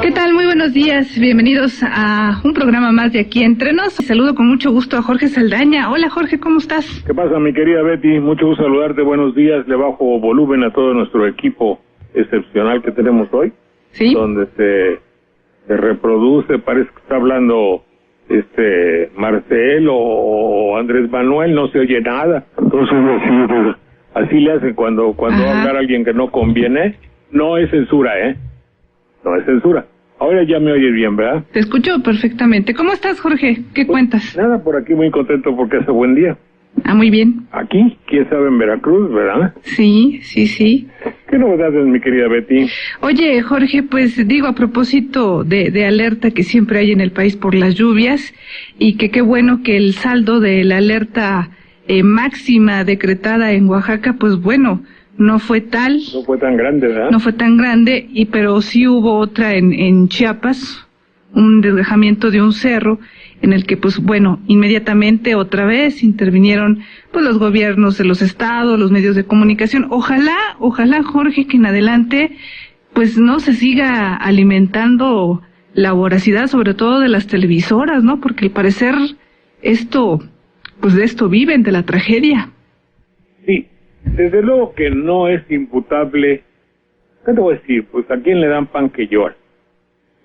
¿Qué tal? Muy buenos días. Bienvenidos a un programa más de Aquí Entre Nos. Saludo con mucho gusto a Jorge Saldaña. Hola, Jorge, ¿cómo estás? ¿Qué pasa, mi querida Betty? Mucho gusto saludarte. Buenos días. Le bajo volumen a todo nuestro equipo excepcional que tenemos hoy. Sí. Donde se reproduce, parece que está hablando Marcelo o Andrés Manuel, no se oye nada. Entonces así le hacen cuando va a hablar alguien que no conviene. No es censura, no es censura. Ahora ya me oyes bien, ¿verdad? Te escucho perfectamente. ¿Cómo estás, Jorge? ¿Qué cuentas? Nada, por aquí muy contento porque hace buen día. Ah, muy bien. Aquí, quién sabe, en Veracruz, ¿verdad? Sí. ¿Qué novedades, mi querida Betty? Oye, Jorge, pues digo, a propósito de alerta que siempre hay en el país por las lluvias, y que qué bueno que el saldo de la alerta máxima decretada en Oaxaca, pues bueno, no fue tal. No fue tan grande, ¿verdad? No fue tan grande, pero sí hubo otra en Chiapas, un desgajamiento de un cerro, en el que, pues bueno, inmediatamente otra vez intervinieron pues los gobiernos de los estados, los medios de comunicación. Ojalá, Jorge, que en adelante pues no se siga alimentando la voracidad, sobre todo de las televisoras, ¿no? Porque al parecer pues de esto viven, de la tragedia. Sí, desde luego que no es imputable. ¿Qué te voy a decir? Pues a quién le dan pan que llora.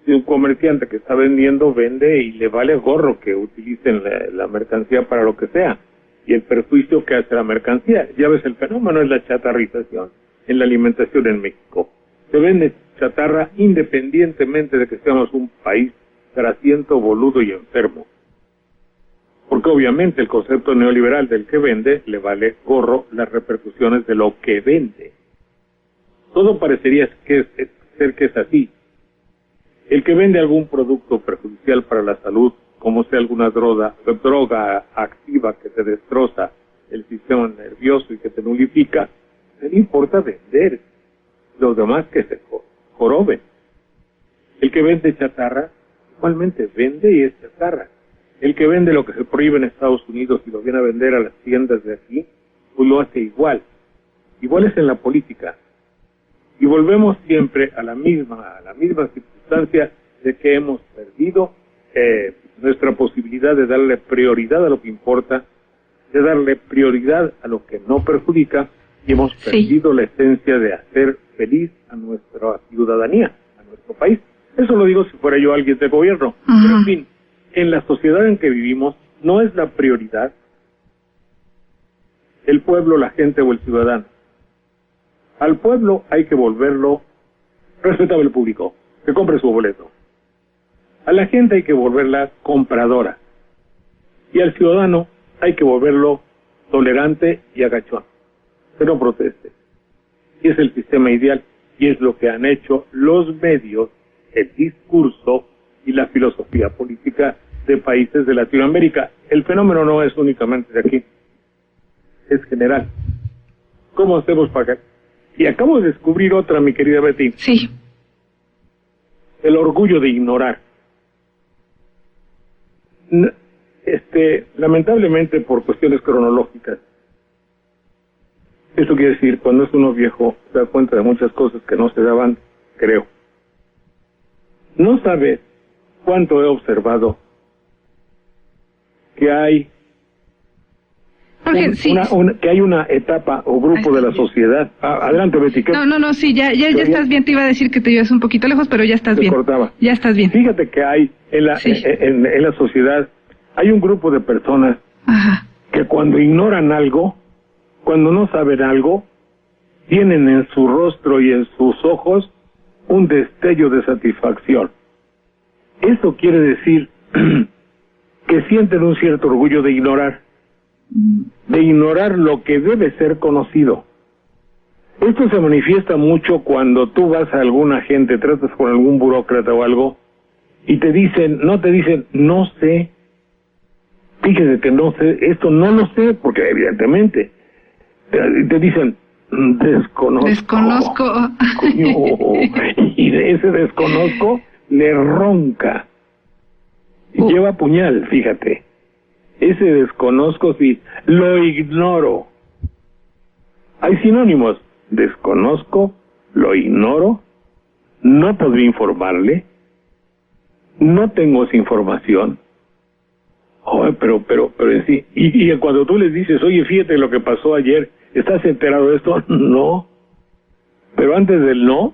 Si un comerciante que está vendiendo, vende y le vale gorro que utilicen la mercancía para lo que sea, y el perjuicio que hace la mercancía. Ya ves, el fenómeno es la chatarrización en la alimentación en México. Se vende chatarra independientemente de que seamos un país grasiento, boludo y enfermo. Porque obviamente el concepto neoliberal del que vende le vale gorro las repercusiones de lo que vende. Todo parecería ser que es así. El que vende algún producto perjudicial para la salud, como sea alguna droga activa que te destroza el sistema nervioso y que te nulifica, no le importa vender. Los demás que se joroben. El que vende chatarra, igualmente vende y es chatarra. El que vende lo que se prohíbe en Estados Unidos y lo viene a vender a las tiendas de aquí, pues lo hace igual. Igual es en la política. Y volvemos siempre a la misma circunstancia de que hemos perdido nuestra posibilidad de darle prioridad a lo que importa, de darle prioridad a lo que no perjudica, y hemos perdido la esencia de hacer feliz a nuestra ciudadanía, a nuestro país. Eso lo digo si fuera yo alguien de gobierno. Pero en fin, en la sociedad en que vivimos no es la prioridad el pueblo, la gente o el ciudadano. Al pueblo hay que volverlo respetable público, que compre su boleto. A la gente hay que volverla compradora. Y al ciudadano hay que volverlo tolerante y agachón, que no proteste. Y es el sistema ideal, y es lo que han hecho los medios, el discurso y la filosofía política de países de Latinoamérica. El fenómeno no es únicamente de aquí, es general. ¿Cómo hacemos para acá? Y acabo de descubrir otra, mi querida Betty. Sí. El orgullo de ignorar. Lamentablemente, por cuestiones cronológicas, esto quiere decir, cuando es uno viejo, se da cuenta de muchas cosas que no se daban, creo. No sabes cuánto he observado que hay que hay una etapa o grupo de la sociedad. Adelante, Betty. No, sí, ya estás bien. Te iba a decir que te ibas un poquito lejos, pero ya estás bien. Cortaba. Ya estás bien. Fíjate que hay en la sociedad, hay un grupo de personas que cuando ignoran algo, cuando no saben algo, tienen en su rostro y en sus ojos un destello de satisfacción. Eso quiere decir que sienten un cierto orgullo de ignorar lo que debe ser conocido. Esto se manifiesta mucho cuando tú vas a alguna gente, tratas con algún burócrata o algo, y no te dicen, no sé, fíjese que no sé, esto no lo sé, porque evidentemente, te dicen, desconozco. Y de ese desconozco le ronca. Lleva puñal, fíjate. Ese desconozco, sí, lo ignoro. Hay sinónimos. Desconozco, lo ignoro, no podría informarle, no tengo esa información. Pero en sí, y cuando tú les dices, oye, fíjate lo que pasó ayer, ¿estás enterado de esto? No. Pero antes del no,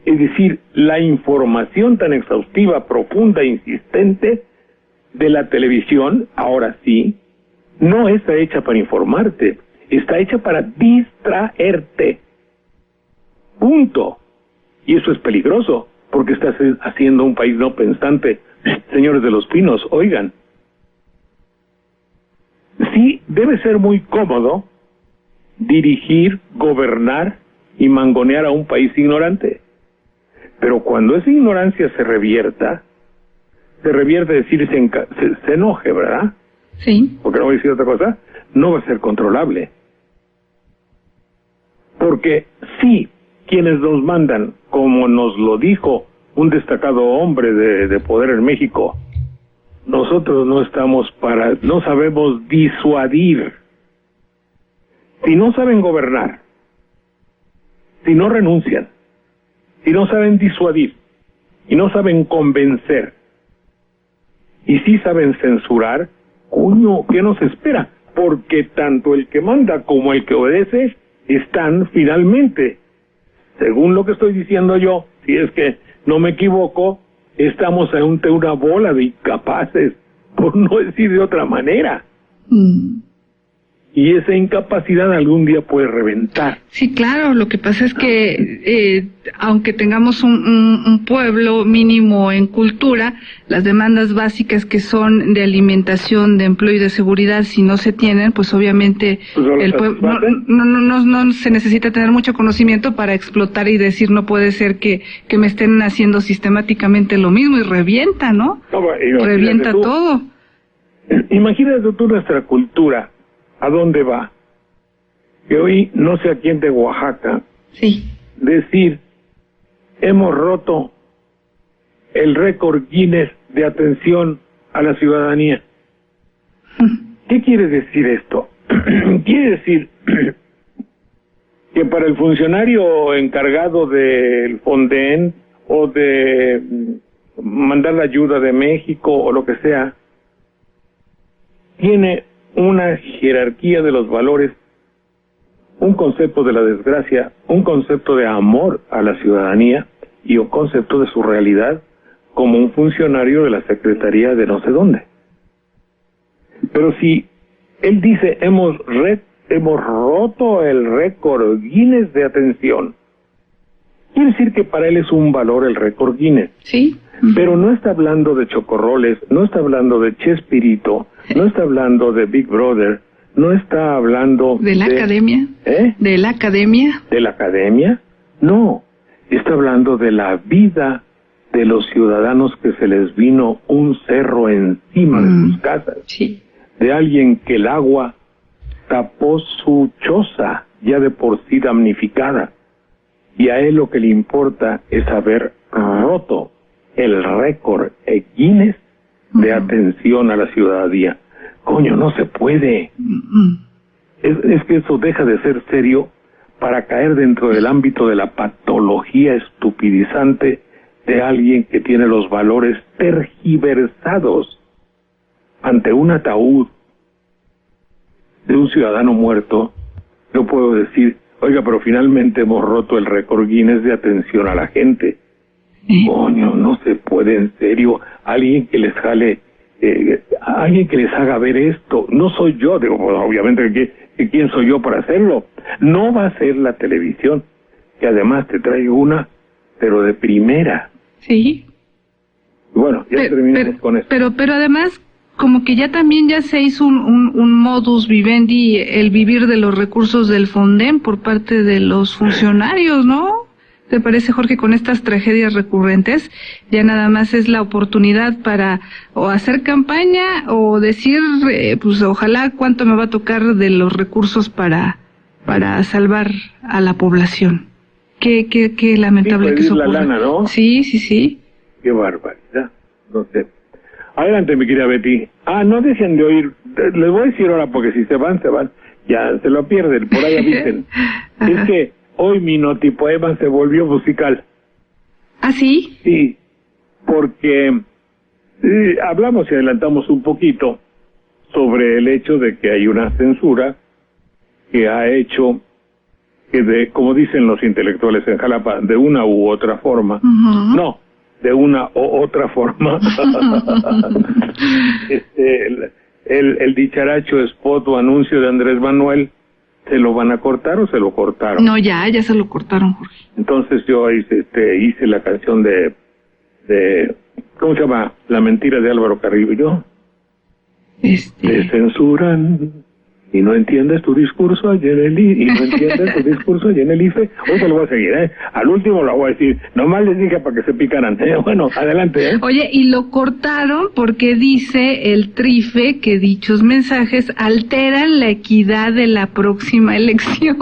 es decir, la información tan exhaustiva, profunda, insistente de la televisión, ahora sí, no está hecha para informarte, está hecha para distraerte. Punto. Y eso es peligroso, porque estás haciendo un país no pensante. Señores de los Pinos, oigan. Sí, debe ser muy cómodo dirigir, gobernar y mangonear a un país ignorante. Pero cuando esa ignorancia se revierta, es decir, se enoje, ¿verdad? Sí. Porque no voy a decir otra cosa, no va a ser controlable. Porque sí, quienes nos mandan, como nos lo dijo un destacado hombre de poder en México, nosotros no sabemos disuadir. Si no saben gobernar, si no renuncian, si no saben disuadir, y no saben convencer, y sí saben censurar, coño, ¿qué nos espera? Porque tanto el que manda como el que obedece están finalmente, según lo que estoy diciendo yo, si es que no me equivoco, estamos ante una bola de incapaces, por no decir de otra manera. Y esa incapacidad algún día puede reventar. Sí, claro, lo que pasa es que aunque tengamos un pueblo mínimo en cultura, las demandas básicas que son de alimentación, de empleo y de seguridad, si no se tienen, pues obviamente el pueblo no se necesita tener mucho conocimiento para explotar y decir no puede ser que me estén haciendo sistemáticamente lo mismo, y revienta, ¿no? Revienta todo. Imagínate tú nuestra cultura. ¿A dónde va? Que hoy, no sé a quién de Oaxaca, sí, decir, hemos roto el récord Guinness de atención a la ciudadanía. ¿Qué quiere decir esto? Quiere decir que para el funcionario encargado del Fonden o de mandar la ayuda de México o lo que sea, tiene una jerarquía de los valores, un concepto de la desgracia, un concepto de amor a la ciudadanía y un concepto de su realidad como un funcionario de la Secretaría de no sé dónde. Pero si él dice hemos roto el récord Guinness de atención, quiere decir que para él es un valor el récord Guinness. Sí. Pero no está hablando de chocorroles, no está hablando de Chespirito, no está hablando de Big Brother, no está hablando de la academia. ¿De la academia? ¿De la academia? No, está hablando de la vida de los ciudadanos que se les vino un cerro encima de sus casas. Sí. De alguien que el agua tapó su choza, ya de por sí damnificada. Y a él lo que le importa es haber roto el récord Guinness de atención a la ciudadanía. Coño, no se puede. Es que eso deja de ser serio para caer dentro del ámbito de la patología estupidizante de alguien que tiene los valores tergiversados ante un ataúd de un ciudadano muerto. Yo puedo decir, oiga, pero finalmente hemos roto el récord Guinness de atención a la gente. Coño, no se puede, en serio. Alguien que les jale, alguien que les haga ver esto. No soy yo, digo, pues, obviamente, ¿quién soy yo para hacerlo? No va a ser la televisión, que además te trae una, pero de primera. Sí. Bueno, ya terminamos con esto. Pero además, como que ya también ya se hizo un modus vivendi, el vivir de los recursos del Fonden por parte de los funcionarios, ¿no? ¿Te parece, Jorge, con estas tragedias recurrentes ya nada más es la oportunidad para o hacer campaña o decir, pues ojalá cuánto me va a tocar de los recursos para salvar a la población? Qué lamentable sí, que eso ocurra. La lana, ¿no? Sí. Qué barbaridad, no sé. Adelante, mi querida Betty. No dejen de oír, les voy a decir ahora porque si se van, ya se lo pierden, por ahí avisen. Es que hoy mi notipoema se volvió musical. ¿Ah, sí? Sí. porque hablamos y adelantamos un poquito sobre el hecho de que hay una censura que ha hecho que, como dicen los intelectuales en Jalapa, de una u otra forma, no, de una u otra forma, el dicharacho spot o anuncio de Andrés Manuel, ¿se lo van a cortar o se lo cortaron? No, ya se lo cortaron, Jorge. Entonces yo hice la canción de ¿cómo se llama? La mentira de Álvaro Carrillo. Te censuran y no entiendes tu discurso allí en el IFE. Hoy te lo voy a seguir, al último lo voy a decir, nomás les dije para que se picaran, bueno, adelante, Oye, y lo cortaron porque dice el Trife que dichos mensajes alteran la equidad de la próxima elección.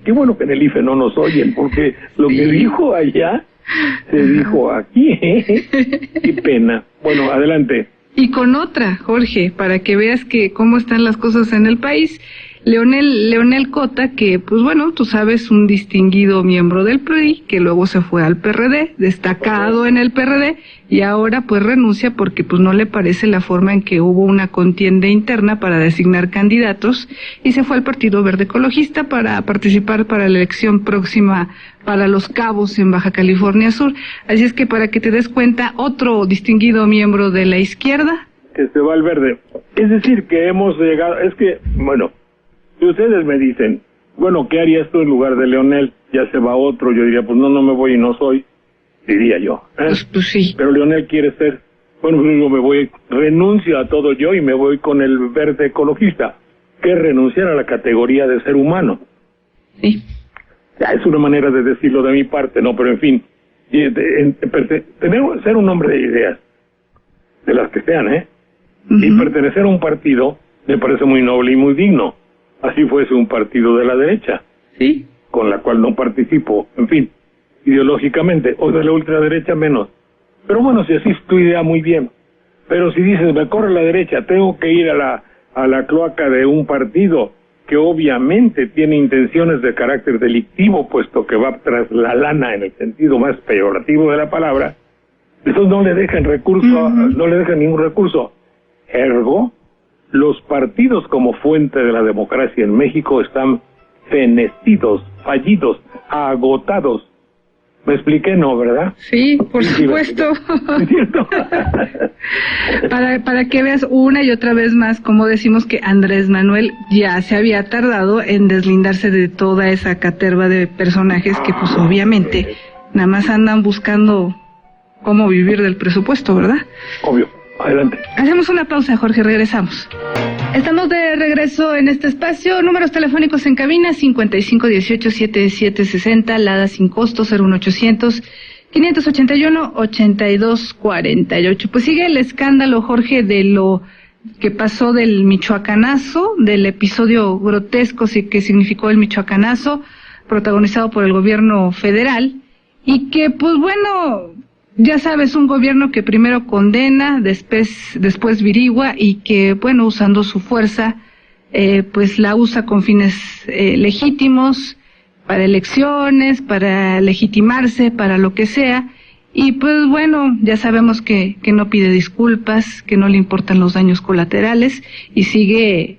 Qué bueno que en el IFE no nos oyen, porque lo que dijo allá se dijo aquí, qué pena. Bueno, adelante. Y con otra, Jorge, para que veas que cómo están las cosas en el país, Leonel Cota, que pues bueno, tú sabes, un distinguido miembro del PRI, que luego se fue al PRD, destacado en el PRD, y ahora pues renuncia porque pues no le parece la forma en que hubo una contienda interna para designar candidatos, y se fue al Partido Verde Ecologista para participar para la elección próxima para Los Cabos en Baja California Sur. Así es que para que te des cuenta, otro distinguido miembro de la izquierda que se va al verde. Es decir, que hemos llegado, es que, bueno, si ustedes me dicen, bueno, ¿qué harías tú en lugar de Leonel? Ya se va otro, yo diría, pues no me voy y no soy, diría yo. Pues sí. Pero Leonel quiere ser, bueno, pues yo me voy, renuncio a todo yo y me voy con el verde ecologista, que es renunciar a la categoría de ser humano. Sí. Ya, es una manera de decirlo de mi parte, ¿no? Pero en fin, ser un hombre de ideas, de las que sean, y pertenecer a un partido me parece muy noble y muy digno. Así fuese un partido de la derecha, sí, con la cual no participo, en fin, ideológicamente, o de la ultraderecha menos. Pero bueno, si así es tu idea, muy bien. Pero si dices, me corre la derecha, tengo que ir a la cloaca de un partido que obviamente tiene intenciones de carácter delictivo, puesto que va tras la lana en el sentido más peyorativo de la palabra, eso no le dejan recurso, no le dejan ningún recurso. Ergo, los partidos como fuente de la democracia en México están fenecidos, fallidos, agotados. ¿Me expliqué? No, ¿verdad? Sí, por supuesto. ¿Es cierto? Para que veas una y otra vez más cómo decimos que Andrés Manuel ya se había tardado en deslindarse de toda esa caterva de personajes que pues obviamente nada más andan buscando cómo vivir del presupuesto, ¿verdad? Obvio. Adelante. Hacemos una pausa, Jorge, regresamos. Estamos de regreso en este espacio. Números telefónicos en cabina 5518-7760, Lada sin costo 01800-581-8248. Pues sigue el escándalo, Jorge, de lo que pasó del michoacanazo, del episodio grotesco que significó el michoacanazo, protagonizado por el gobierno federal, y que pues bueno, ya sabes, un gobierno que primero condena, después virigua y que, bueno, usando su fuerza, pues la usa con fines legítimos, para elecciones, para legitimarse, para lo que sea. Y pues bueno, ya sabemos que no pide disculpas, que no le importan los daños colaterales y sigue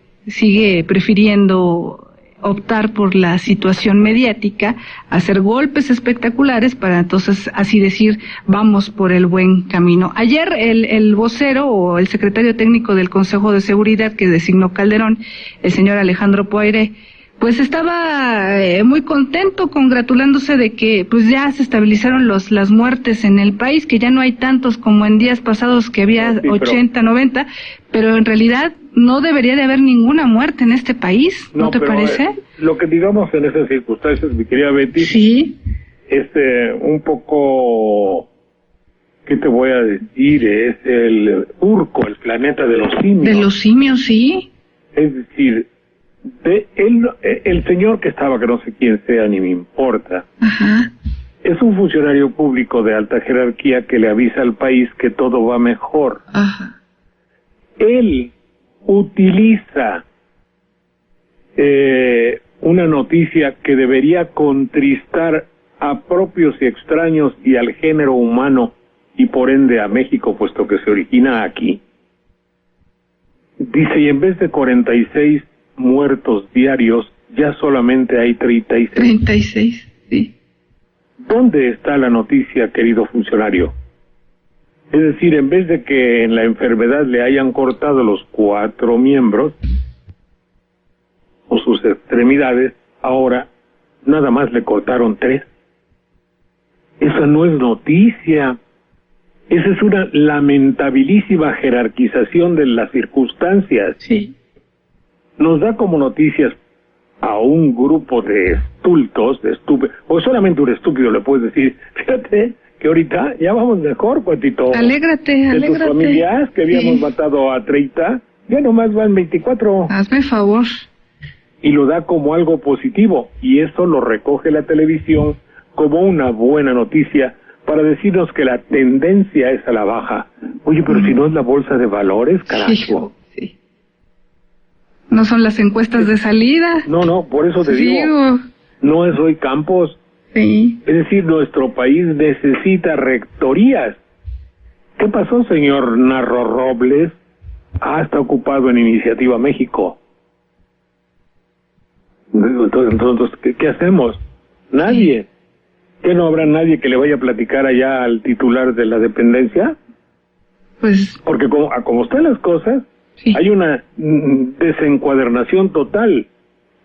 prefiriendo optar por la situación mediática, hacer golpes espectaculares para entonces así decir, vamos por el buen camino. Ayer el vocero o el secretario técnico del Consejo de Seguridad que designó Calderón, el señor Alejandro Poiré, pues estaba muy contento, congratulándose de que pues ya se estabilizaron las muertes en el país, que ya no hay tantos como en días pasados que había 80, 90, pero en realidad no debería de haber ninguna muerte en este país, ¿no te parece? Lo que digamos en esas circunstancias, mi querida Betty, sí, un poco, ¿qué te voy a decir? Es el Urco, el planeta de los simios. De los simios, sí. Es decir, el señor que estaba, que no sé quién sea, ni me importa, ajá, es un funcionario público de alta jerarquía que le avisa al país que todo va mejor. Ajá. Él utiliza una noticia que debería contristar a propios y extraños y al género humano y por ende a México, puesto que se origina aquí. Dice, y en vez de 46 muertos diarios, ya solamente hay 36. 36, sí. ¿Dónde está la noticia, querido funcionario? Es decir, en vez de que en la enfermedad le hayan cortado los 4 miembros o sus extremidades, ahora nada más le cortaron 3. Esa no es noticia. Esa es una lamentabilísima jerarquización de las circunstancias. Sí. Nos da como noticias a un grupo de estultos, de estúpidos, o solamente un estúpido le puedes decir, fíjate que ahorita ya vamos mejor, cuatito. Alégrate, de alégrate. tus familias que habíamos Sí. matado a 30, ya nomás van 24. Hazme favor. Y lo da como algo positivo, y eso lo recoge la televisión como una buena noticia para decirnos que la tendencia es a la baja. Oye, pero si no es la bolsa de valores, carajo. Sí. No son las encuestas de salida. No, por eso te digo, no es Roy Campos. Sí. Es decir, nuestro país necesita rectorías. ¿Qué pasó, señor Narro Robles? Está ocupado en Iniciativa México. Entonces, ¿qué hacemos? Nadie. ¿Que no habrá nadie que le vaya a platicar allá al titular de la dependencia? Pues, Porque como están las cosas, sí. hay una desencuadernación total.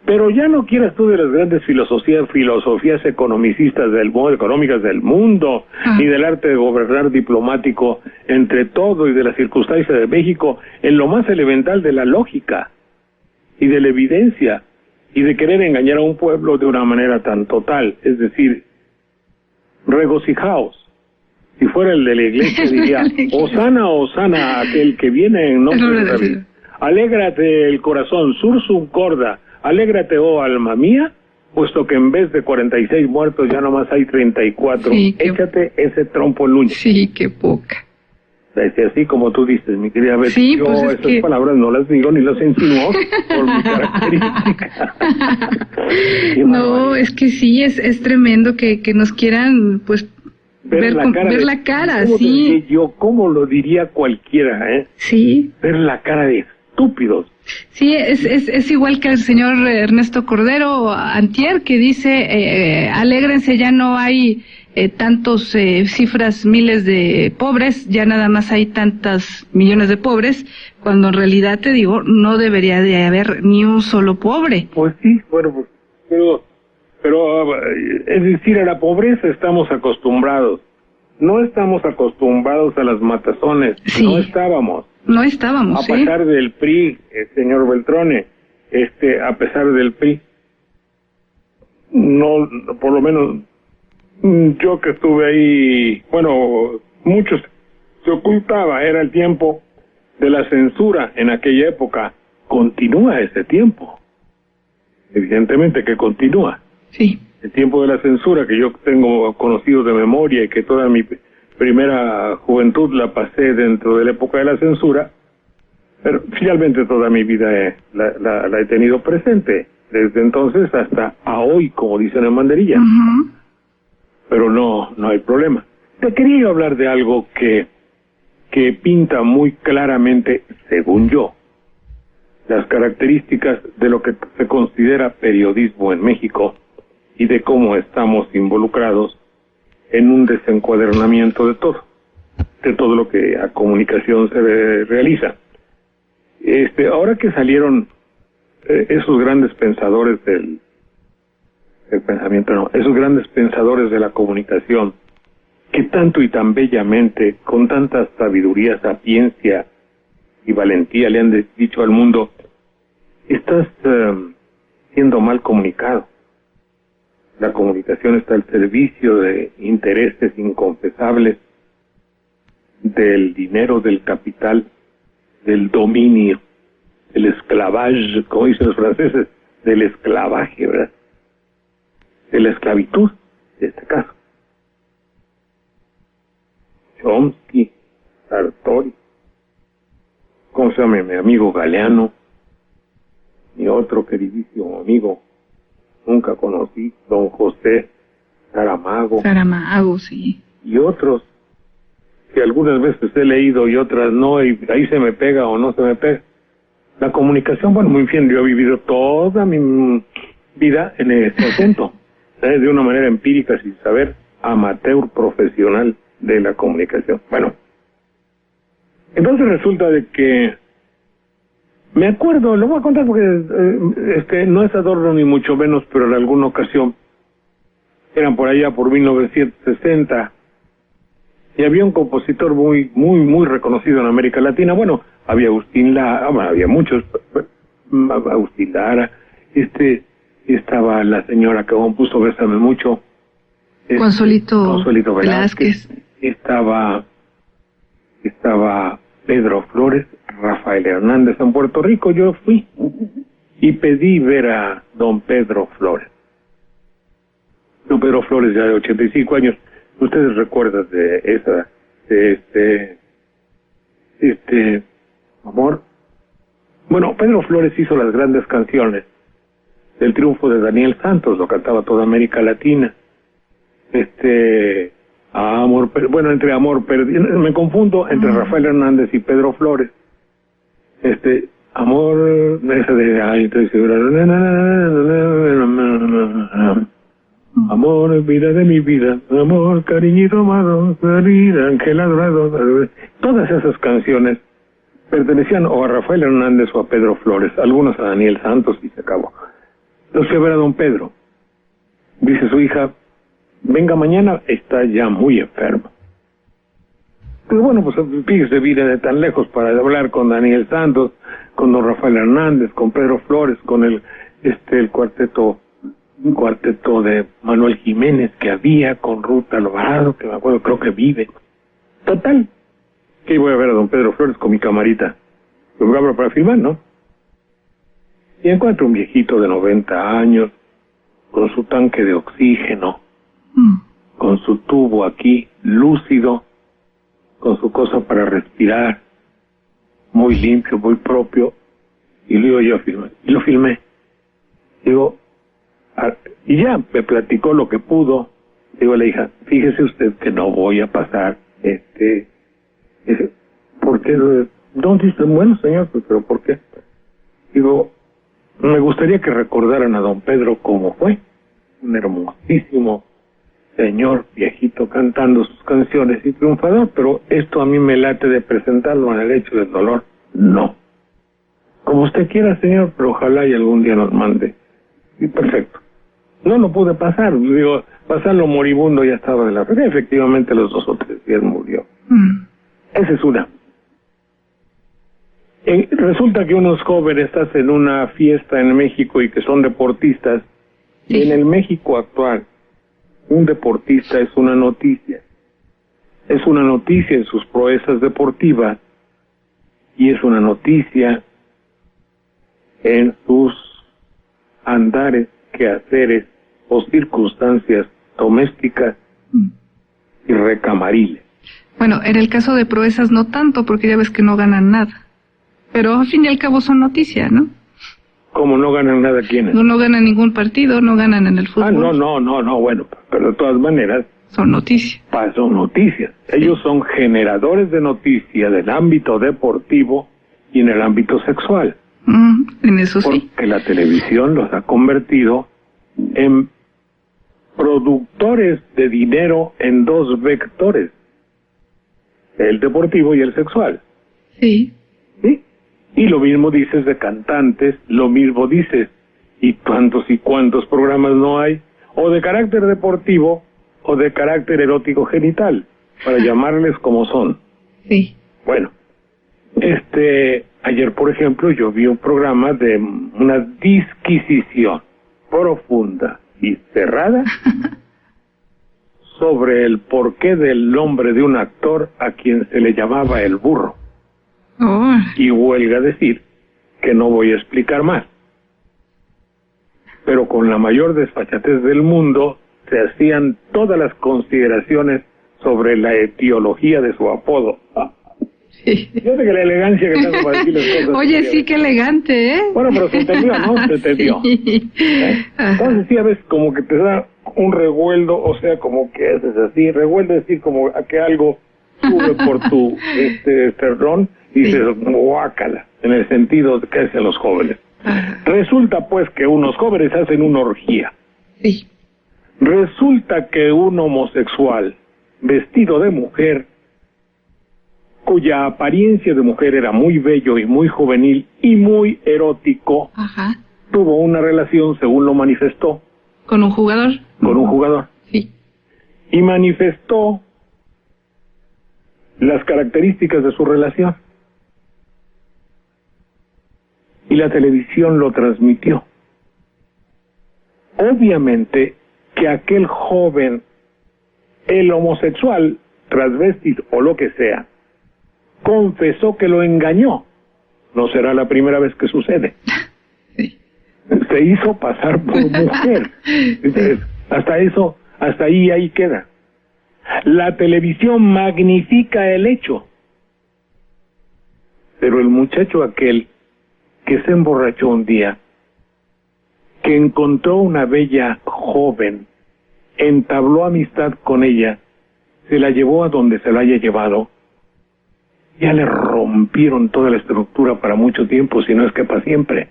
Pero ya no quieras tú de las grandes filosofías economicistas económicas del mundo, ni del arte de gobernar diplomático entre todo y de las circunstancias de México, en lo más elemental de la lógica y de la evidencia y de querer engañar a un pueblo de una manera tan total. Es decir, regocijaos. Si fuera el de la iglesia diría, Hosana, Hosana, aquel que viene en nombre de David. Alégrate el corazón, sursum corda, alégrate, oh alma mía, puesto que en vez de 46 muertos ya nomás hay 34. Sí, Échate ese trompo en luña. Sí, qué poca. Así como tú dices, mi querida Betty, Sí, yo pues esas palabras no las digo ni las insinúo por mi característica. No, es que sí, es tremendo que nos quieran, pues, ver la cara, ¿cómo sí. ¿Cómo lo diría cualquiera, Sí. Ver la cara de estúpidos. Sí, es igual que el señor Ernesto Cordero antier, que dice, alégrense, ya no hay tantos cifras, miles de pobres, ya nada más hay tantas millones de pobres, cuando en realidad, te digo, no debería de haber ni un solo pobre. Pues sí, bueno, pues, pero es decir, a la pobreza estamos acostumbrados. No estamos acostumbrados a las matazones. Sí. No estábamos. No estábamos, A pesar del PRI, señor Beltrone, a pesar del PRI, no, por lo menos, yo que estuve ahí, bueno, muchos se ocultaba, era el tiempo de la censura en aquella época. Continúa ese tiempo. Evidentemente que continúa. Sí. El tiempo de la censura que yo tengo conocido de memoria y que toda mi primera juventud la pasé dentro de la época de la censura, pero finalmente toda mi vida la he tenido presente, desde entonces hasta a hoy, como dicen en Manderilla. Uh-huh. Pero no hay problema. Te quería hablar de algo que pinta muy claramente, según yo, las características de lo que se considera periodismo en México y de cómo estamos involucrados en un desencuadernamiento de todo lo que a comunicación se realiza. Ahora que salieron esos grandes pensadores del pensamiento, no, esos grandes pensadores de la comunicación, que tanto y tan bellamente, con tanta sabiduría, sapiencia y valentía le han dicho al mundo, estás siendo mal comunicado. La comunicación está al servicio de intereses inconfesables, del dinero, del capital, del dominio, del esclavage, como dicen los franceses, del esclavaje, ¿verdad? De la esclavitud, en este caso. Chomsky, Sartori, ¿cómo se llama mi amigo Galeano? Mi otro queridísimo amigo, nunca conocí, don José Saramago, sí. Y otros que algunas veces he leído y otras no, y ahí se me pega o no se me pega. La comunicación, bueno, muy bien, yo he vivido toda mi vida en este asunto, de una manera empírica, sin saber, amateur profesional de la comunicación. Bueno, entonces resulta de que me acuerdo, lo voy a contar porque no es adorno ni mucho menos, pero en alguna ocasión, eran por allá por 1960, y había un compositor muy reconocido en América Latina. Bueno, había Agustín Lara, bueno, había muchos, Agustín Lara, estaba la señora que compuso Bésame Mucho, Consuelito Velázquez. Estaba Pedro Flores, Rafael Hernández. En Puerto Rico yo fui y pedí ver a don Pedro Flores. Don Pedro Flores, ya de 85 años. ¿Ustedes recuerdan de amor? Bueno, Pedro Flores hizo las grandes canciones del triunfo de Daniel Santos, lo cantaba toda América Latina. Amor, bueno, entre Amor Perdido, me confundo entre Rafael Hernández y Pedro Flores. Amor, esa de amor, vida de mi vida, amor, cariñito amado, querida, ángel adorado. Todas esas canciones pertenecían o a Rafael Hernández o a Pedro Flores, algunos a Daniel Santos y se acabó. Entonces fui a ver a don Pedro. Dice su hija, venga mañana, está ya muy enfermo. Pues bueno, pues fíjese, vine de tan lejos para hablar con Daniel Santos, con don Rafael Hernández, con Pedro Flores, con el cuarteto, un cuarteto de Manuel Jiménez que había, con Ruth Alvarado, que me acuerdo, creo que vive. Total, que voy a ver a don Pedro Flores con mi camarita. Lo abro para filmar, ¿no? Y encuentro un viejito de 90 años, con su tanque de oxígeno, con su tubo aquí, lúcido, con su cosa para respirar, muy limpio, muy propio, y lo digo yo filmé, y lo filmé. Digo, y ya me platicó lo que pudo. Digo a la hija, fíjese usted que no voy a pasar, ¿por qué? No, dice, bueno señor, pero ¿por qué? Digo, me gustaría que recordaran a don Pedro como fue, un hermosísimo señor viejito cantando sus canciones y triunfador, pero esto a mí me late de presentarlo en el hecho del dolor. No. Como usted quiera, señor, pero ojalá y algún día nos mande. Y perfecto. No lo pude pasar, digo, pasarlo moribundo ya estaba de la red. Efectivamente, los 2 o 3 días murió. Esa es una. Resulta que unos jóvenes hacen una fiesta en México y que son deportistas. Sí. En el México actual, un deportista es una noticia. Es una noticia en sus proezas deportivas y es una noticia en sus andares, quehaceres o circunstancias domésticas y recamariles. Bueno, en el caso de proezas no tanto, porque ya ves que no ganan nada. Pero al fin y al cabo son noticias, ¿no? ¿Cómo no ganan nada quiénes? No ganan ningún partido, no ganan en el fútbol. No, bueno, pero de todas maneras... Son noticias. Son noticias. Sí. Ellos son generadores de noticias del ámbito deportivo y en el ámbito sexual. En eso sí. Porque la televisión los ha convertido en productores de dinero en 2 vectores. El deportivo y el sexual. Sí. ¿Sí? Y lo mismo dices de cantantes, lo mismo dices, y cuántos programas no hay, o de carácter deportivo, o de carácter erótico genital, para llamarles como son. Sí. Bueno, ayer, por ejemplo, yo vi un programa de una disquisición profunda y cerrada sobre el porqué del nombre de un actor a quien se le llamaba el burro. Y huelga decir que no voy a explicar más. Pero con la mayor desfachatez del mundo se hacían todas las consideraciones sobre la etiología de su apodo. Sí. Fíjate que la elegancia que tengo para decir las cosas. Oye, sí, qué elegante, ¿eh? Bueno, pero se entendió, ¿no? Se entendió. Sí. Entonces sí, a veces como que te da un revueldo, o sea, como que haces así, revueldo es decir, como a que algo sube por tu esternón y dices, guácala, en el sentido de que hacen los jóvenes. Resulta pues que unos jóvenes hacen una orgía. Sí. Resulta que un homosexual vestido de mujer, cuya apariencia de mujer era muy bello y muy juvenil y muy erótico, Ajá. tuvo una relación, según lo manifestó, ¿Con un jugador? con un jugador. Sí. Y manifestó las características de su relación. Y la televisión lo transmitió. Obviamente que aquel joven, el homosexual, transvestis o lo que sea, confesó que lo engañó. No será la primera vez que sucede. Sí. Se hizo pasar por mujer. Entonces, hasta ahí queda. La televisión magnifica el hecho. Pero el muchacho aquel que se emborrachó un día, que encontró una bella joven, entabló amistad con ella, se la llevó a donde se la haya llevado, ya le rompieron toda la estructura para mucho tiempo, si no es que para siempre.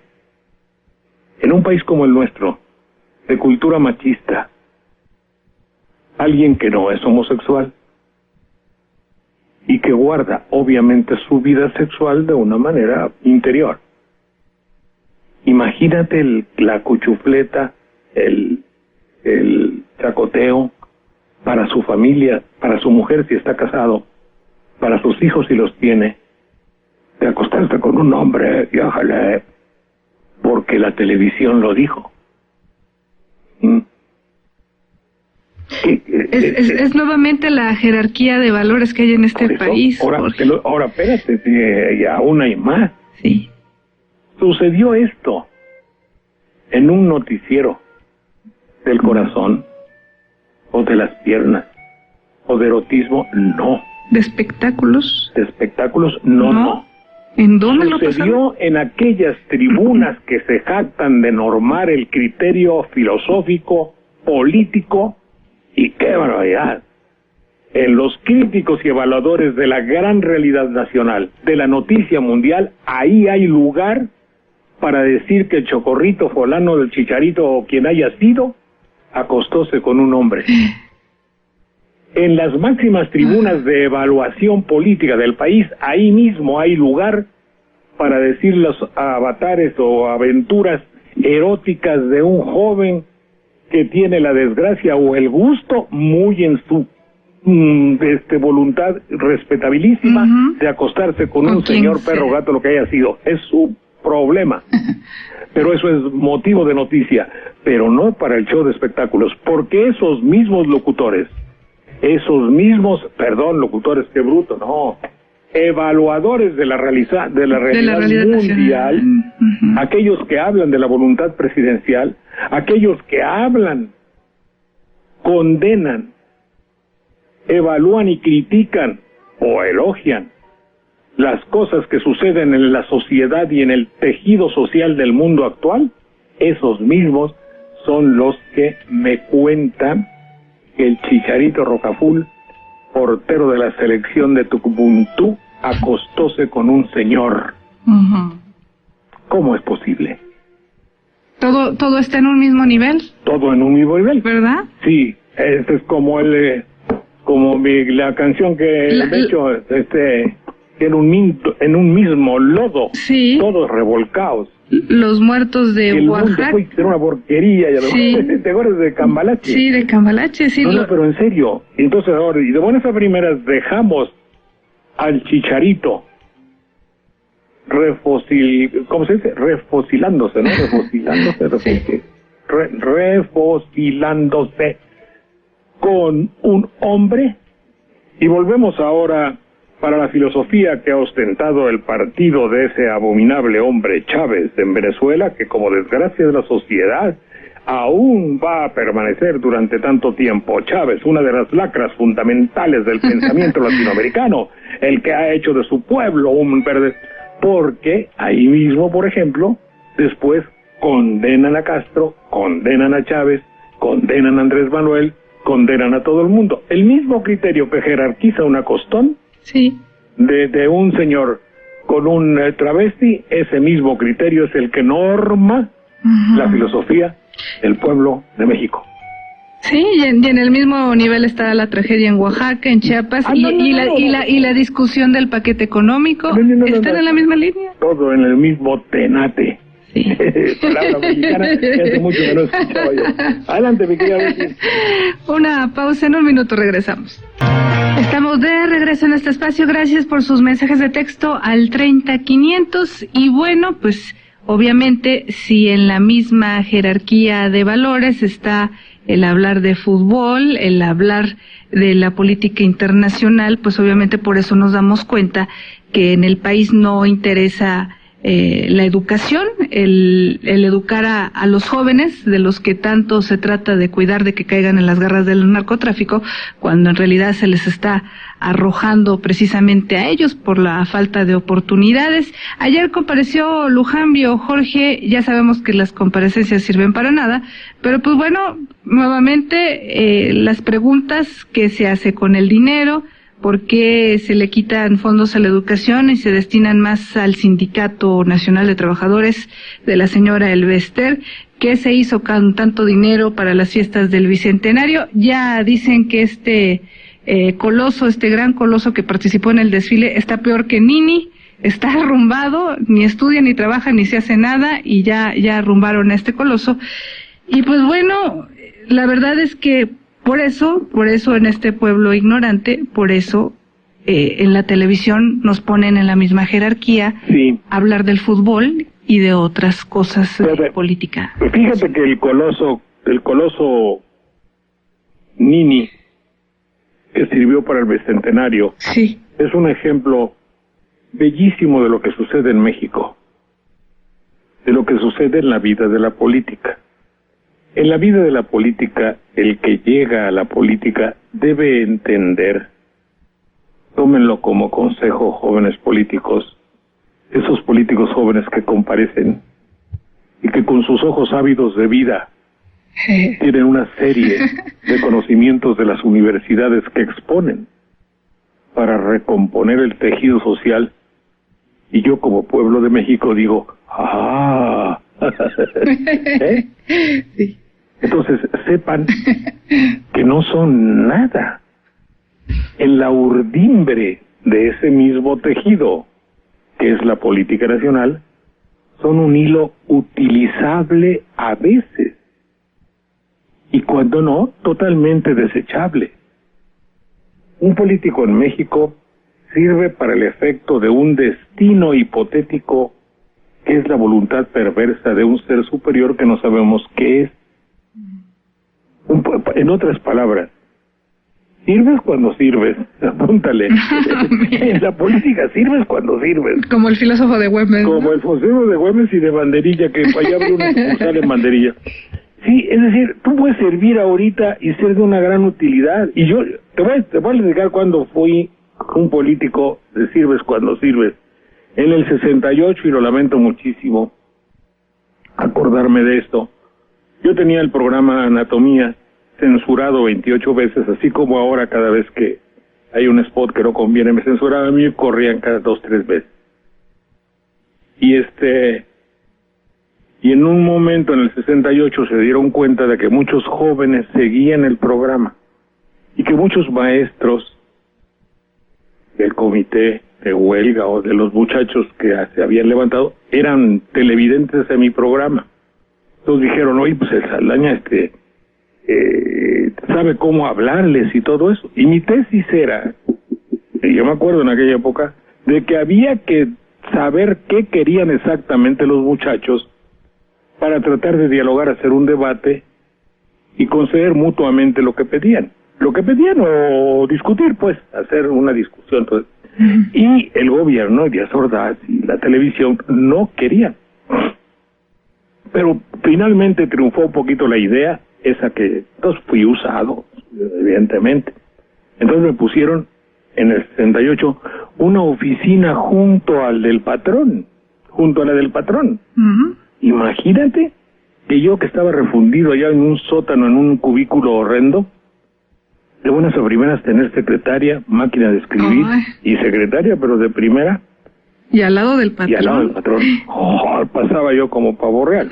En un país como el nuestro, de cultura machista, alguien que no es homosexual y que guarda obviamente su vida sexual de una manera interior. Imagínate la cuchufleta, el chacoteo para su familia, para su mujer si está casado, para sus hijos si los tiene, de acostarse con un hombre, y ojalá, porque la televisión lo dijo. Es nuevamente la jerarquía de valores que hay en este país. Ahora, espérate, y aún hay más. Sí. Sucedió esto en un noticiero del corazón, o de las piernas, o de erotismo, no. ¿De espectáculos? De espectáculos, no. ¿En dónde lo sucedió? En aquellas tribunas que se jactan de normar el criterio filosófico, político, y qué barbaridad. En los críticos y evaluadores de la gran realidad nacional, de la noticia mundial, ahí hay lugar para decir que el chocorrito fulano del Chicharito o quien haya sido, acostóse con un hombre. En las máximas tribunas de evaluación política del país, ahí mismo hay lugar para decir los avatares o aventuras eróticas de un joven que tiene la desgracia o el gusto muy en su voluntad respetabilísima de acostarse con un señor, perro, gato, lo que haya sido. Es su problema. Pero eso es motivo de noticia, pero no para el show de espectáculos, porque esos mismos locutores, locutores, qué bruto, no, evaluadores de la realidad mundial, aquellos que hablan de la voluntad presidencial, aquellos que hablan, condenan, evalúan y critican o elogian las cosas que suceden en la sociedad y en el tejido social del mundo actual, esos mismos son los que me cuentan que el Chicharito Rocaful, portero de la selección de Tucubuntú, acostóse con un señor. ¿Cómo es posible? ¿Todo está en un mismo nivel? Todo en un mismo nivel. ¿Verdad? Sí, este es como la canción que de hecho en un mismo lodo, sí, todos revolcados. Los muertos de Oaxaca. Era una porquería, ya sí. ¿Te acuerdas de Cambalache? Sí, de Cambalache, sí. No, pero en serio. Entonces ahora, y de buenas a primeras dejamos al Chicharito ¿cómo se dice? Refosilándose, ¿no? Refosilándose con un hombre, y volvemos ahora para la filosofía que ha ostentado el partido de ese abominable hombre Chávez en Venezuela, que como desgracia de la sociedad aún va a permanecer durante tanto tiempo. Chávez, una de las lacras fundamentales del pensamiento latinoamericano, el que ha hecho de su pueblo un verde, porque ahí mismo, por ejemplo, después condenan a Castro, condenan a Chávez condenan a Andrés Manuel, condenan a todo el mundo. El mismo criterio que jerarquiza una costón sí. de un señor con un travesti, ese mismo criterio es el que norma la filosofía del pueblo de México. Sí, y en el mismo nivel está la tragedia en Oaxaca, en Chiapas, y la discusión del paquete económico. ¿Están en la misma línea? Todo en el mismo tenate. Sí. Palabra mexicana que hace mucho que no escuchaba yo. Adelante, mi querida Betty. Una pausa, en un minuto regresamos. Estamos de regreso en este espacio. Gracias por sus mensajes de texto al 30500. Y bueno, pues obviamente si en la misma jerarquía de valores está el hablar de fútbol, el hablar de la política internacional, pues obviamente por eso nos damos cuenta que en el país no interesa la educación, el educar a los jóvenes, de los que tanto se trata de cuidar de que caigan en las garras del narcotráfico, cuando en realidad se les está arrojando precisamente a ellos por la falta de oportunidades. Ayer compareció Lujambio, Jorge, ya sabemos que las comparecencias sirven para nada, pero pues bueno, nuevamente las preguntas que se hace con el dinero, por qué se le quitan fondos a la educación y se destinan más al Sindicato Nacional de Trabajadores de la señora Elvester, qué se hizo con tanto dinero para las fiestas del Bicentenario. Ya dicen que este gran coloso que participó en el desfile está peor que Nini, está arrumbado, ni estudia, ni trabaja, ni se hace nada, y ya arrumbaron a este coloso. Y pues bueno, la verdad es que por eso en este pueblo ignorante, por eso en la televisión nos ponen en la misma jerarquía, sí, hablar del fútbol y de otras cosas de política. Fíjate que el coloso Nini, que sirvió para el Bicentenario, sí, es un ejemplo bellísimo de lo que sucede en México, de lo que sucede en la vida de la política. En la vida de la política, el que llega a la política debe entender, tómenlo como consejo, jóvenes políticos, esos políticos jóvenes que comparecen y que con sus ojos ávidos de vida tienen una serie de conocimientos de las universidades que exponen para recomponer el tejido social. Y yo como pueblo de México digo, ¡ah! ¿Eh? Sí. Entonces sepan que no son nada en la urdimbre de ese mismo tejido que es la política nacional. Son un hilo utilizable a veces y cuando no, totalmente desechable. Un político en México sirve para el efecto de un destino hipotético que es la voluntad perversa de un ser superior que no sabemos qué es. En otras palabras, sirves cuando sirves, apúntale. En la política sirves cuando sirves. Como el filósofo de Güemes. Como el filósofo de Güemes y de Banderilla, que allá abre una sucursal en Banderilla. Sí, es decir, tú puedes servir ahorita y ser de una gran utilidad. Y yo te voy a explicar cuando fui un político de sirves cuando sirves. En el 68, y lo lamento muchísimo acordarme de esto, yo tenía el programa Anatomía censurado 28 veces, así como ahora cada vez que hay un spot que no conviene me censuraban a mí, corrían cada 2-3 veces. Y en un momento en el 68 se dieron cuenta de que muchos jóvenes seguían el programa y que muchos maestros del comité de huelga o de los muchachos que se habían levantado eran televidentes de mi programa. Entonces dijeron, oye, pues el Saldaña sabe cómo hablarles y todo eso. Y mi tesis era, y yo me acuerdo en aquella época, de que había que saber qué querían exactamente los muchachos para tratar de dialogar, hacer un debate y conceder mutuamente lo que pedían. Lo que pedían o discutir, pues, hacer una discusión. Entonces, y el gobierno, Díaz Ordaz y la televisión no querían. Pero finalmente triunfó un poquito la idea, esa que entonces fui usado, evidentemente. Entonces me pusieron en el 68 una oficina junto a la del patrón. Imagínate, que yo, que estaba refundido allá en un sótano, en un cubículo horrendo, de buenas a primeras tener secretaria, máquina de escribir, y secretaria, pero de primera. Y al lado del patrón. Y al lado del patrón. Pasaba yo como pavo real.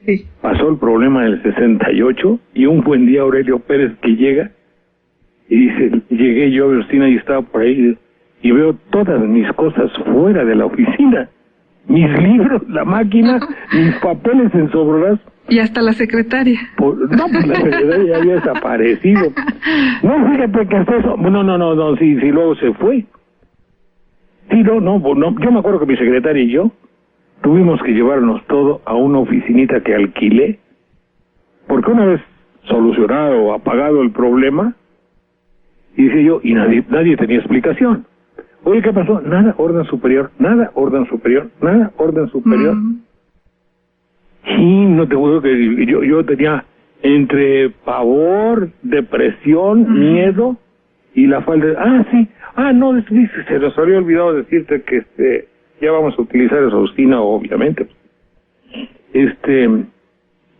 Sí. Pasó el problema del 68 y un buen día Aurelio Pérez que llega y dice, llegué yo a la oficina y estaba por ahí y veo todas mis cosas fuera de la oficina. Mis libros, la máquina, mis papeles en sobras. Y hasta la secretaria. Pues la secretaria ya había desaparecido. No, fíjate que hasta eso. No, sí, luego se fue. Sí, no, yo me acuerdo que mi secretaria y yo tuvimos que llevarnos todo a una oficinita que alquilé, porque una vez solucionado o apagado el problema, y dije yo, y nadie tenía explicación. Oye, ¿qué pasó? Nada, orden superior, nada, orden superior, nada, orden superior. Y no te juro que yo tenía entre pavor, depresión, miedo y la falta de... sí, no, se nos había olvidado decirte que ya vamos a utilizar esa oficina, obviamente.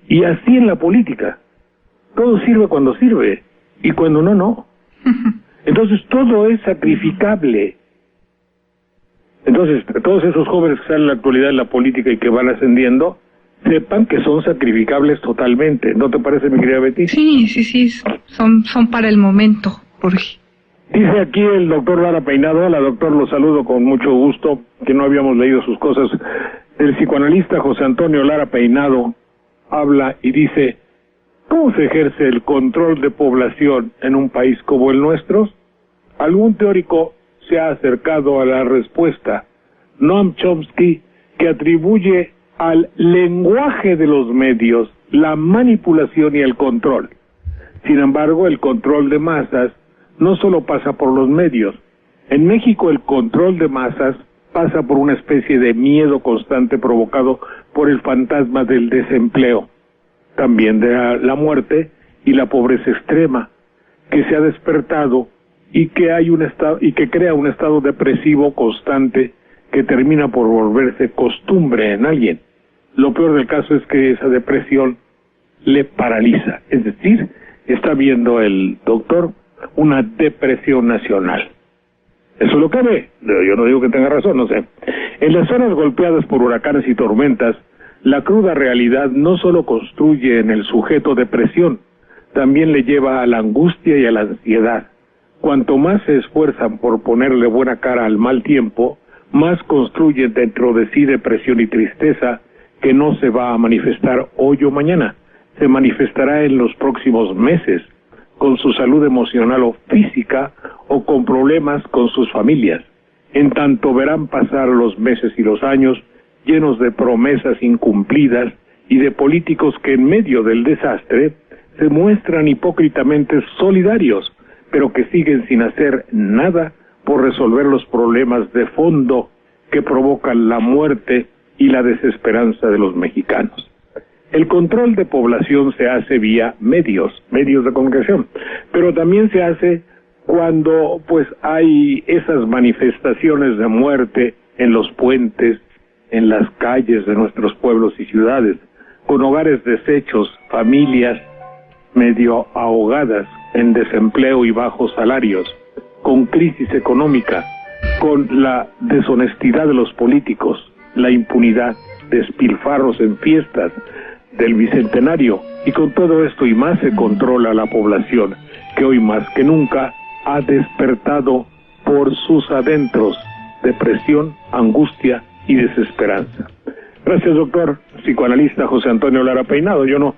Y así en la política, todo sirve cuando sirve, y cuando no. Entonces todo es sacrificable. Entonces, todos esos jóvenes que están en la actualidad en la política y que van ascendiendo, sepan que son sacrificables totalmente. ¿No te parece, mi querida Betty? Sí, son para el momento, Jorge. Dice aquí el doctor Lara Peinado. Hola, doctor, lo saludo con mucho gusto, que no habíamos leído sus cosas. El psicoanalista José Antonio Lara Peinado habla y dice, ¿cómo se ejerce el control de población en un país como el nuestro? Algún teórico se ha acercado a la respuesta. Noam Chomsky, que atribuye al lenguaje de los medios la manipulación y el control. Sin embargo, el control de masas no solo pasa por los medios. En México el control de masas pasa por una especie de miedo constante provocado por el fantasma del desempleo, también de la muerte y la pobreza extrema, que se ha despertado y que hay un estado y que crea un estado depresivo constante que termina por volverse costumbre en alguien. Lo peor del caso es que esa depresión le paraliza, es decir, está viendo el doctor una depresión nacional. Eso es lo que ve. Yo no digo que tenga razón, no sé. En las zonas golpeadas por huracanes y tormentas, la cruda realidad no solo construye en el sujeto depresión, también le lleva a la angustia y a la ansiedad. Cuanto más se esfuerzan por ponerle buena cara al mal tiempo, más construyen dentro de sí depresión y tristeza que no se va a manifestar hoy o mañana, se manifestará en los próximos meses, con su salud emocional o física, o con problemas con sus familias. En tanto verán pasar los meses y los años llenos de promesas incumplidas y de políticos que en medio del desastre se muestran hipócritamente solidarios, pero que siguen sin hacer nada por resolver los problemas de fondo que provocan la muerte y la desesperanza de los mexicanos. El control de población se hace vía medios de comunicación, pero también se hace cuando pues hay esas manifestaciones de muerte en los puentes, en las calles de nuestros pueblos y ciudades, con hogares deshechos, familias medio ahogadas en desempleo y bajos salarios, con crisis económica, con la deshonestidad de los políticos, la impunidad, despilfarros en fiestas del Bicentenario, y con todo esto y más se controla la población, que hoy más que nunca ha despertado por sus adentros depresión, angustia y desesperanza. Gracias, doctor psicoanalista José Antonio Lara Peinado. Yo no...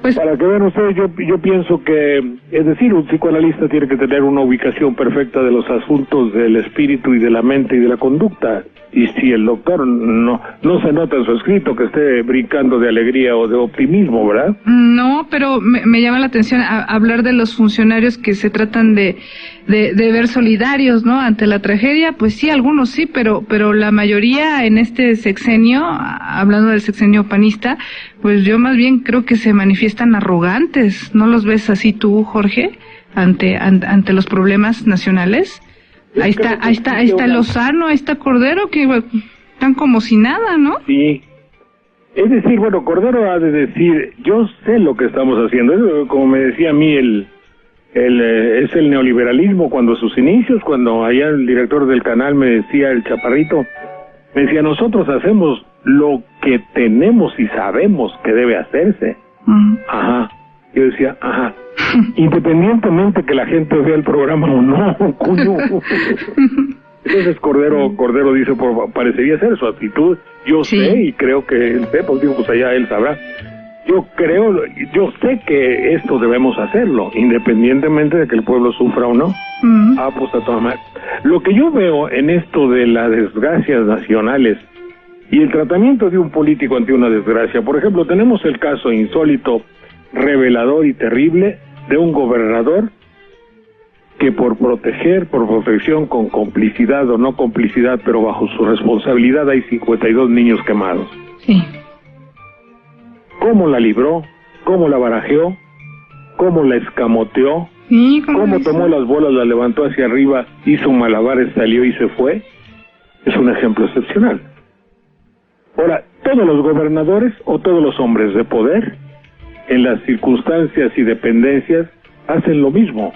Pues, para que vean ustedes, yo pienso que, es decir, un psicoanalista tiene que tener una ubicación perfecta de los asuntos del espíritu y de la mente y de la conducta. Y si el doctor no se nota en su escrito que esté brincando de alegría o de optimismo, ¿verdad? No, pero me llama la atención hablar de los funcionarios que se tratan de ver solidarios, ¿no? Ante la tragedia. Pues sí, algunos sí, pero la mayoría en este sexenio, hablando del sexenio panista, pues yo más bien creo que se manifiestan arrogantes. ¿No los ves así tú, Jorge, ante los problemas nacionales? Ahí está, Lozano, ahí está Cordero, que están como si nada, ¿no? Sí, Es decir, bueno, Cordero ha de decir, yo sé lo que estamos haciendo. Eso, como me decía a mí, es el neoliberalismo cuando a sus inicios, cuando allá el director del canal me decía, el chaparrito, me decía, nosotros hacemos lo que tenemos y sabemos que debe hacerse. Ajá. Yo decía, ajá. Independientemente que la gente vea el programa o no, coño. Entonces Cordero dice, parecería ser su actitud. Yo sé y creo que él sé, pues digo, pues allá él sabrá. Yo sé que esto debemos hacerlo, independientemente de que el pueblo sufra o no. Pues a toda madre. Lo que yo veo en esto de las desgracias nacionales y el tratamiento de un político ante una desgracia, por ejemplo, tenemos el caso insólito, revelador y terrible de un gobernador que por protección con complicidad o no complicidad, pero bajo su responsabilidad hay 52 niños quemados. Sí. ¿Cómo la libró? ¿Cómo la barajeó? ¿Cómo la escamoteó? Sí, ¿Cómo tomó las bolas, las levantó hacia arriba, hizo malabares, salió y se fue? Es un ejemplo excepcional. Ahora, todos los gobernadores o todos los hombres de poder, en las circunstancias y dependencias, hacen lo mismo.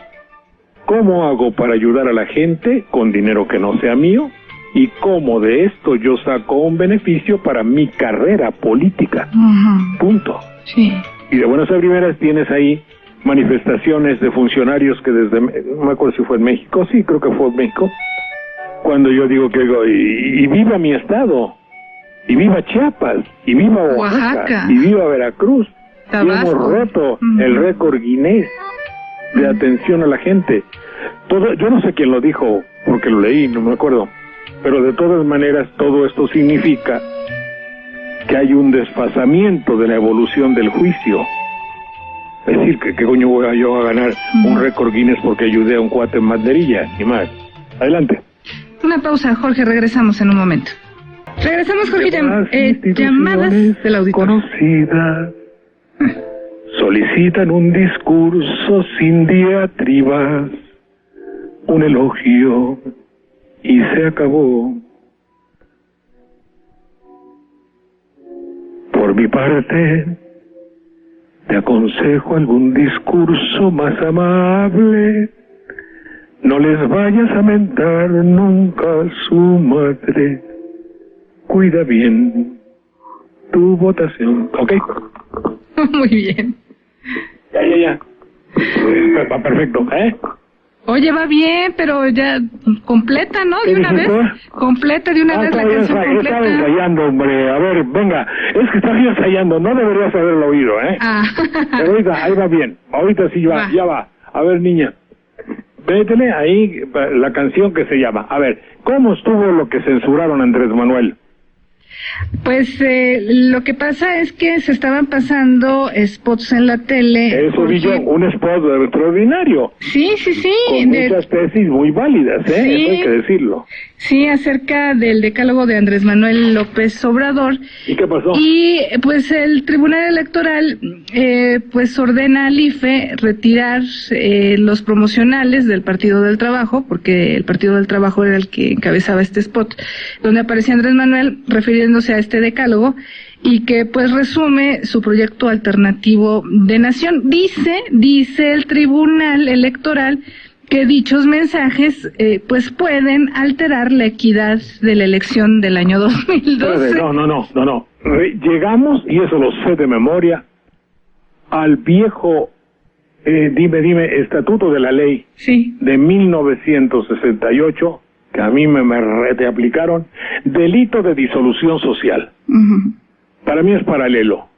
¿Cómo hago para ayudar a la gente con dinero que no sea mío? ¿Y cómo de esto yo saco un beneficio para mi carrera política? Punto. Sí. Y de buenas a primeras tienes ahí manifestaciones de funcionarios que desde, no me acuerdo si fue en México, sí, creo que fue en México, cuando yo digo que y viva mi estado, y viva Chiapas, y viva Oaxaca, y viva Veracruz, y hemos roto el récord Guinness de atención a la gente. Todo, yo no sé quién lo dijo, porque lo leí, no me acuerdo, pero de todas maneras todo esto significa que hay un desfasamiento de la evolución del juicio. Es decir, que coño voy yo a ganar un récord Guinness porque ayudé a un cuate en banderilla, ni más. Adelante. Una pausa, Jorge, regresamos en un momento. Regresamos, Jorge, llamadas del auditorio. Conocidas solicitan un discurso sin diatribas, un elogio y se acabó. Por mi parte, te aconsejo algún discurso más amable. No les vayas a mentar nunca a su madre. Cuida bien tu votación. ¿Ok? Muy bien. Ya. Va perfecto, ¿eh? Oye, va bien, pero ya completa, ¿no? De una vez. Completa de una vez la canción completa. Estaba ensayando, hombre. A ver, venga. Es que estaba ensayando. No deberías haberlo oído, ¿eh? Pero ahorita, ahí va bien. Ahorita sí ya va. A ver, niña. Métele ahí la canción que se llama. A ver, ¿cómo estuvo lo que censuraron a Andrés Manuel? Pues lo que pasa es que se estaban pasando spots en la tele. Eso vi yo, un spot extraordinario. Sí. Con muchas tesis muy válidas, ¿eh? Sí, eso hay que decirlo. Sí, acerca del decálogo de Andrés Manuel López Obrador. ¿Y qué pasó? Y pues el Tribunal Electoral pues ordena al IFE retirar los promocionales del Partido del Trabajo, porque el Partido del Trabajo era el que encabezaba este spot, donde aparecía Andrés Manuel refiriéndose a este decálogo y que pues resume su proyecto alternativo de nación. Dice el Tribunal Electoral que dichos mensajes pues pueden alterar la equidad de la elección del año 2012. No. Llegamos, y eso lo sé de memoria, al viejo, dime, Estatuto de la Ley de 1968, que a mí me reaplicaron, delito de disolución social. Para mí es paralelo.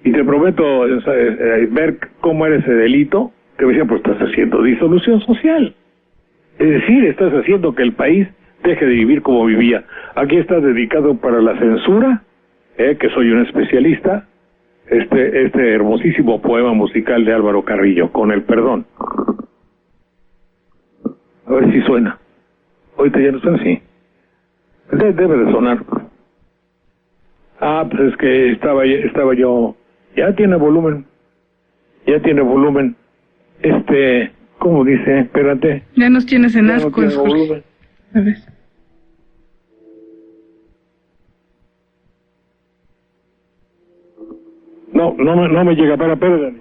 Y te prometo ver cómo era ese delito. Que me decían, pues estás haciendo disolución social. Es decir, estás haciendo que el país deje de vivir como vivía. Aquí estás dedicado para la censura, que soy un especialista, este hermosísimo poema musical de Álvaro Carrillo, Con el perdón. A ver si suena. Ahorita ya no suena, sí. Debe de sonar. Pues es que estaba yo... Ya tiene volumen. ¿Cómo dice? Espérate. Ya nos tienes en asco, Jorge. A ver. No me llega, espérate.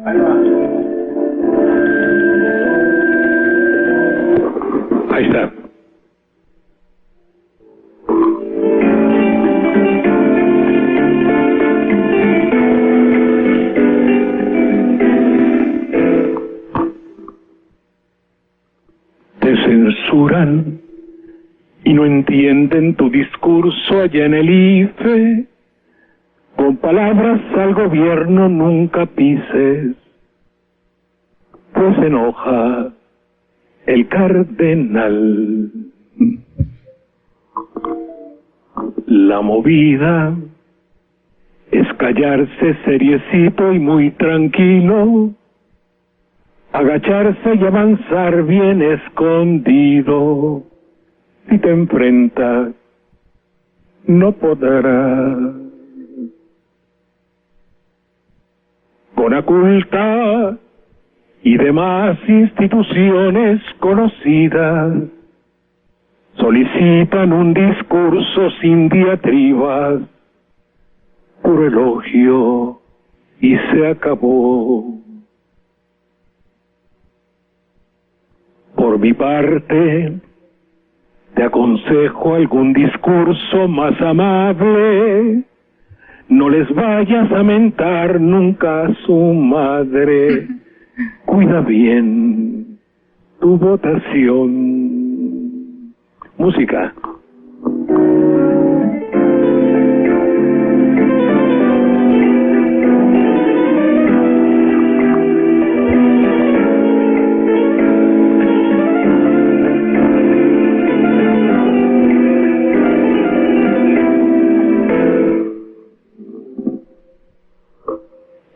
Ahí va. Ahí está. Te censuran y no entienden tu discurso allá en el IFE. Con palabras al gobierno nunca pises, pues se enoja el cardenal. La movida es callarse seriecito y muy tranquilo, agacharse y avanzar bien escondido. Si te enfrentas, no podrás. Conaculta y demás instituciones conocidas solicitan un discurso sin diatribas, puro elogio y se acabó. Por mi parte, te aconsejo algún discurso más amable. No les vayas a mentar nunca a su madre. Cuida bien tu votación. Música.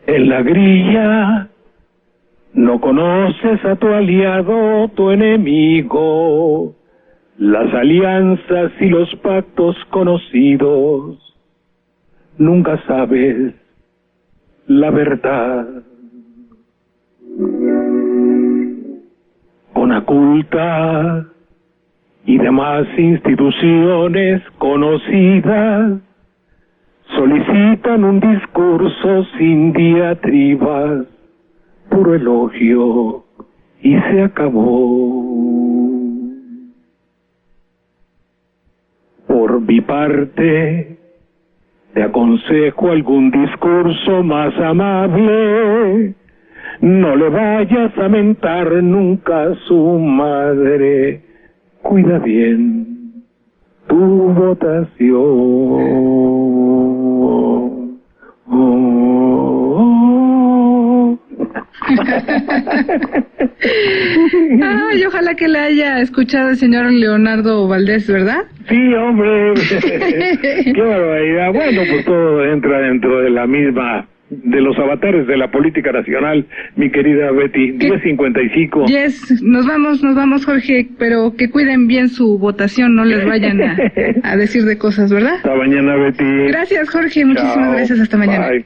En la grilla no conoces a tu aliado, tu enemigo, las alianzas y los pactos conocidos. Nunca sabes la verdad. Conaculta y demás instituciones conocidas solicitan un discurso sin diatribas, puro elogio y se acabó. Por mi parte, te aconsejo algún discurso más amable. No le vayas a mentar nunca a su madre. Cuida bien tu votación. Ay, ojalá que le haya escuchado el señor Leonardo Valdés, ¿verdad? Sí, hombre. Qué barbaridad. Bueno, pues todo entra dentro de la misma, de los avatares de la política nacional, mi querida Betty. 10:55. Yes, nos vamos, Jorge, pero que cuiden bien su votación, no les vayan a decir de cosas, ¿verdad? Hasta mañana, Betty. Gracias, Jorge, muchísimas gracias, hasta mañana. Bye.